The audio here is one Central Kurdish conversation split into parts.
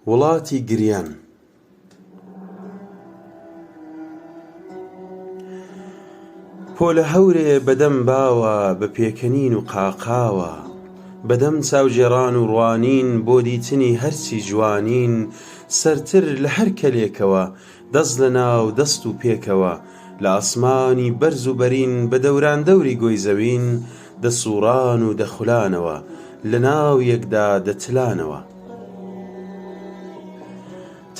وڵاتی گریان. پۆلە هەورێ بەدەم باوە بە پێکەنین و قاقاوە، بەدەم چاوجێڕان و ڕوانین بۆ دیتنی هەرچی جوانین، سەرتر لە هەر کەلێکەوە دەست لە ناو دەست و پێکەوە، لە ئاسمانی بەرز و بەرین بە دەوران دەوری گۆی زەوین، دەسوڕان و دەخولانەوە لە ناو یەکدا دەتلانەوە.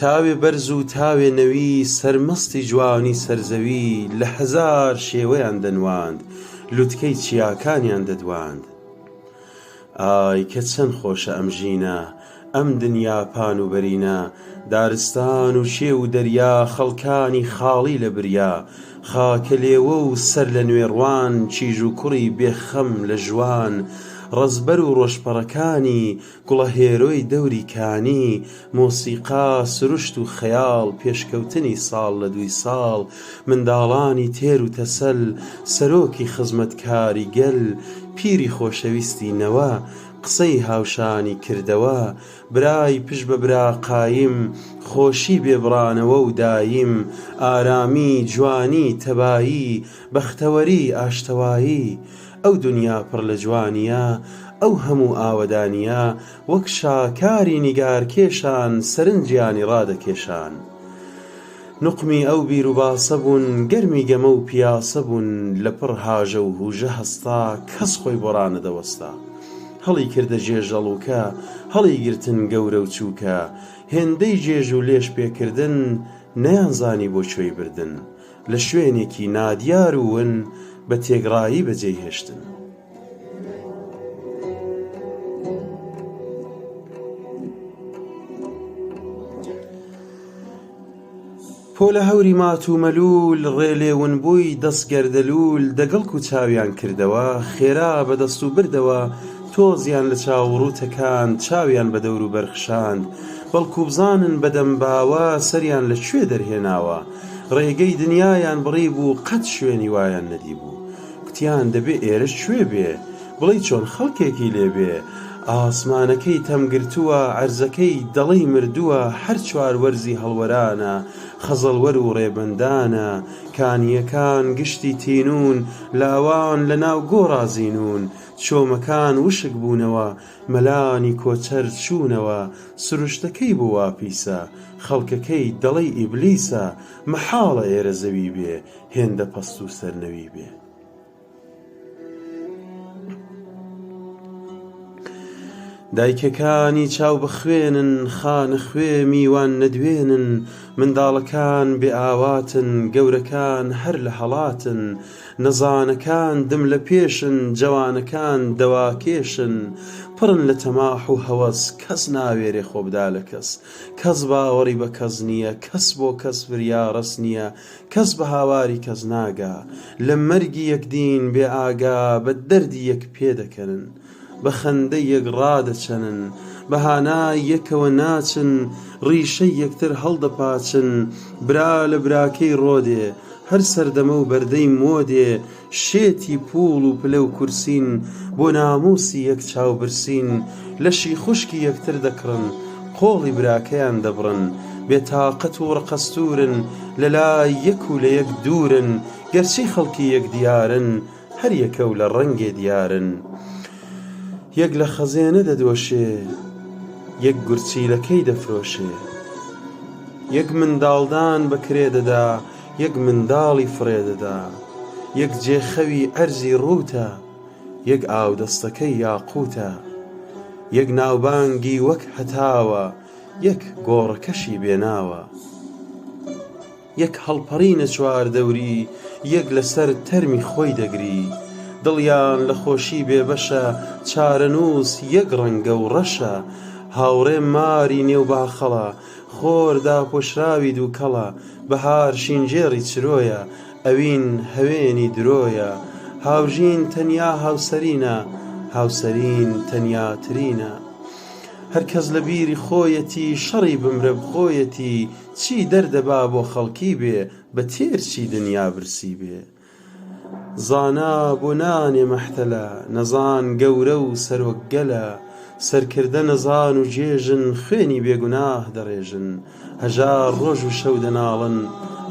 تاوێ بەرز و تاوێ نەوی سەرمەستی جوانی سەرزەوی، لە هەزار شێوەیان دەنواند لوتکەی چیاکانیان دەدواند. ئای کە چەند خۆشە ئەم ژینە، ئەم دنیا پان و بەرینە، دارستان و شێو و دەریا، خەڵکانی خاڵی لە بریا، خاکە لێوە و سەر لە نوێڕوان، چیژ و کوڕی بێخەم لە ژوان، ڕەزبەر و ڕۆژپەڕەکانی گوڵە هێرۆی دەوری کانی، مۆسیقا سروشت و خەیاڵ پێشکەوتنی ساڵ لە دوی ساڵ، منداڵانی تێر و تەسەل سەرۆکی خزمەتکاری گەل، پیری خۆشەویستی نەوە قسەی هاوشانی کردەوە، برای پشت بە برا قایم خۆشی بێبڕانەوە و دایم، ئارامی جوانی تەبایی بەختەوەری ئاشتەوایی، ئەو دنیا پڕ لە جوانیە ئەو هەموو ئاوەدانیە، وەک شاکاری نیگارکێشان سەرنجیانی ڕادەکێشان. نوقمی ئەو بیر و باسە بوون گەرمی گەمە و پیاسە بوون، لە پڕ هاژە و هوژە هەستا کەس خۆی بۆ ڕانەدەوەستا. هەڵی کردە جێژەڵوکە هەڵی گرتن گەورە و چووکە، هێندەی جێژ و لێش پێکردن نەیانزانی بۆ کوێی بردن، لە شوێنێکی نادیار و ون بە تێگڕایی بەجێی هێشتن. پۆلە هەوری مات و مەلول ڕێلێون بووی دەستگەردەلول، دەگەڵک و چاویان کردەوە خێرا بەدەست و بردەوە، تۆزیان لە چاوەڕوو تەکاند چاویان بە دەور و بەرخشاند، بەڵکو بزانن بەدەم باوە سەریان لەکوێ دەرهێناوە، ڕێگەی دنیایان بڕی بوو قەت شوێنی وایان نەدی بوو. کوتیان دەبێ ئێرە کوێ بێ بڵێی چۆن خەڵکێکی لێبێ، ئاسمانەکەی تەمگرتووە عەرزەکەی دەڵێی مردووە، هەر چوار وەرزی هەڵوەرانە خەزەڵوەر و ڕێبەندانە، کانیەکان گشتی تینون لاوان لە ناو گۆڕازینون، چۆمەکان وشک بوونەوە مەلانی کۆچەر چوونەوە، سروشتەکەی بۆ واپیسە خەڵکەکەی دەڵێی ئیبلیسە، مەحاڵە ئێرە زەوی بێ هێندە پەست و سەرنەوی بێ. دایکەکانی چاو بخوێنن خانە خوێ میوان نەدوێنن، منداڵەکان بێ ئاواتن گەورەکان هەر لە هەڵاتن، نەزانەکان دم لە پێشن جوانەکان دەواکێشن، پڕن لە تەماح و هەوەس کەس ناوێرێ خۆبدا لە کەس، کەس باوەڕی بە کەس نییە، کەس بۆ کەس ڤریاڕەس نییە، کەس بە هاواری کەس ناگا، لە مەرگی یەکدین بێ ئاگا بە دەردی یەک پێدەکەنن، بە خەندەی یەک ڕادەچەنن، بەهانای یەکەوە ناچن، ڕیشەی یەکتر هەڵدەپاچن، برا لە براکەی ڕۆدێ هەر سەردەمە و بەردەی مۆدێ، شێتی پووڵ و پلە و کورسین بۆ ناموسی یەک چاوبرسین، لەشی خوشکی یەکتر دەکڕن قۆڵی براکەیان دەبڕن، بێتاقەت و ڕقەستورن لە لای یەک و لە یەک دوورن، گەرچی خەڵکی یەک دیارن هەر یەکە و لە ڕەنگێ دیارن. یەک لە خەزێنە دەدۆشێ یەک گورچیلەکەی دەفرۆشێ، یەک منداڵدان بەکرێ دەدا یەک منداڵی فڕێ دەدا، یەک جێخەوی ئەرزی ڕووتە یەک ئاودەستەکەی یاقوتە، یەک ناوبانگی وەک هەتاوە یەک گۆڕەکەشی بێناوە، یەک هەڵپەڕینە چواردەوری یەک لەسەر تەرمی خۆی دەگری، دڵیان لە خۆشی بێبەشە چارەنووس یەک ڕەنگە و ڕەشە، هاوڕێ ماری نێو باخەڵە خۆر داپۆشراوی دووکەڵە، بەهار شینجێڕی چرۆیە ئەوین هەوێنی درۆیە، هاوژین تەنیا هاوسەرینە هاوسەرین تەنیاترینە، هەرکەس لە بیری خۆیەتی شەڕی بمرە بخۆیەتی، چی دەردەبا بۆ خەڵکی بێ بە تێرچی دنیا برسی بێ. زانا بۆ نانێ مەحتەلە نەزان گەورە و سەرۆک گەلە، سەرکردە نەزان و جێژن خوێنی بێگوناه دەڕێژن هەژار ڕۆژ و شەو دەناڵن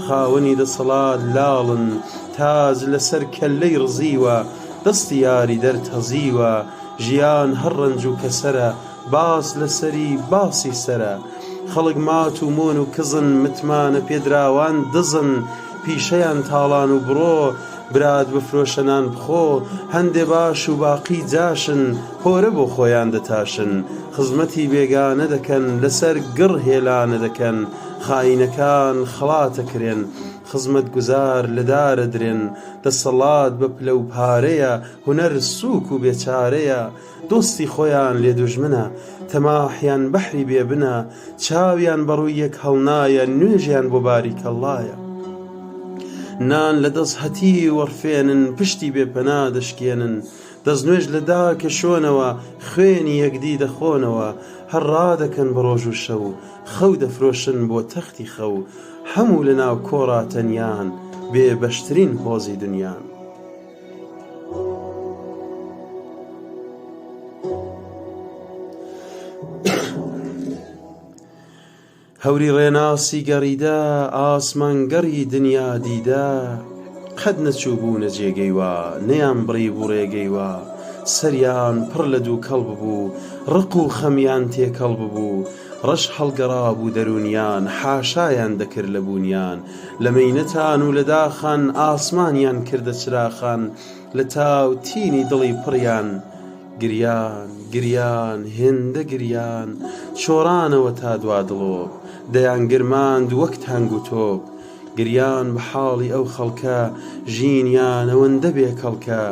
خاوەنی دەسەڵات لاڵن تاج لەسەر کەللەی ڕزیوە دەستی یاری دەرتەزیوە ژیان هەر ڕەنج و کەسەرە باس لەسەری باسی سەرە خەڵک مات و مۆن و کزن متمانە پێدراوان دزن پیشەیان تاڵان و بڕۆ براد بفرۆشەنان بخۆ هەندێ باش و باقی جاشن هۆرە بۆ خۆیان دەتاشن خزمەتی بێگانە دەکەن لەسەر گڕ هێلانە دەکەن خاینەکان خەڵاتەکرێن خزمەت گوزار لەدارە درێن دەسەڵات بە پلە و پارەیە هونەر سووک و بێچارەیە دۆستی خۆیان لێ دوژمنە تەماحیان بەحری بێبنە چاویان بەڕووی یەک هەڵنایە نوێژیان بۆ باری کەڵایە نان لە دەست هەتی وەڕفێنن پشتی بێپەنا دەشکێنن دەستنوێژ لەدا کەشۆنەوە خوێنی یەکدی دەخۆنەوە هەر ڕادەکەن بە ڕۆژ و شەو خەو دەفرۆشن بۆ تەختی خەو هەموو لە ناو کۆڕا تەنیان بێ بەشترین هۆزی دنیان هەوری ڕێناسی گەڕیدا ئاسمانگەڕی دنیا دیدا قەت نەچوو بوونە جێگەیوە نەیان بڕی بوو ڕێگەیوە سەریان پڕ لە دوو کەڵ ببوو ڕق و خەمیان تێکەڵ ببوو ڕەش هەڵگەڕا بوو دەرونیان حاشایان دەکرد لە بوونیان لە مەینەتان و لە داخان ئاسمانیان کردە چراخان لە تاو تینی دڵی پڕیان گریان گریان هێندە گریان چۆڕانەوە تا دوا دڵۆ دەیان گرماند وەک تەنگ و تۆپ گریان بە حاڵی ئەو خەڵکە ژینیان ئەوەندە بێکەڵکە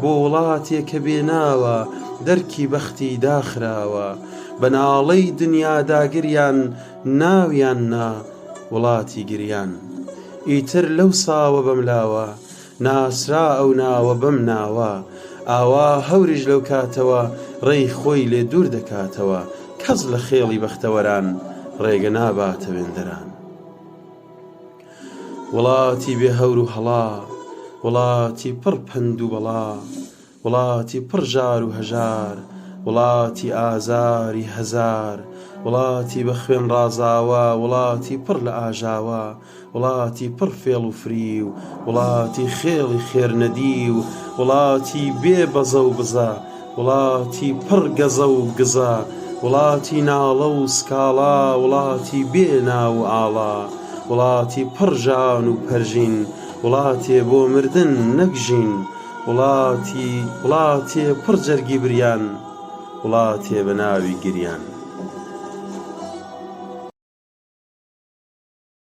بۆ وڵاتێک کە بێناوە دەرکی بەختی داخراوە بەناڵەی دنیادا گریان ناویان نا وڵاتی گریان ئیتر لەو ساوە بەملاوە ناسرا ئەو ناوە بەم ناوە ئاوا هەوریش لەو کاتەوە ڕێی خۆی لێ دوور دەکاتەوە کەس لە خێڵی بەختەوەران ڕێگە ناباتە وێندەران وڵاتی بێ هەور و هەڵا وڵاتی پڕ پەند و بەڵا وڵاتی پڕ ژار و هەژار وڵاتی ئازاری هەزار وڵاتی بە خوێن ڕازاوە وڵاتی پڕ لە ئاژاوە وڵاتی پڕ فێڵ و فری و وڵاتی خێڵی خێرنەدی و وڵاتی بێ بەزە و بزە وڵاتی پڕ گەزە و گزە وڵاتی ناڵە و سکاڵا وڵاتی بێ ناو و ئاڵا وڵاتی پڕ ژان و پەرژین وڵاتێ بۆ مردن نەکژین وڵاتێ پڕ جەرگی بریان وڵاتێ بە ناوی گریان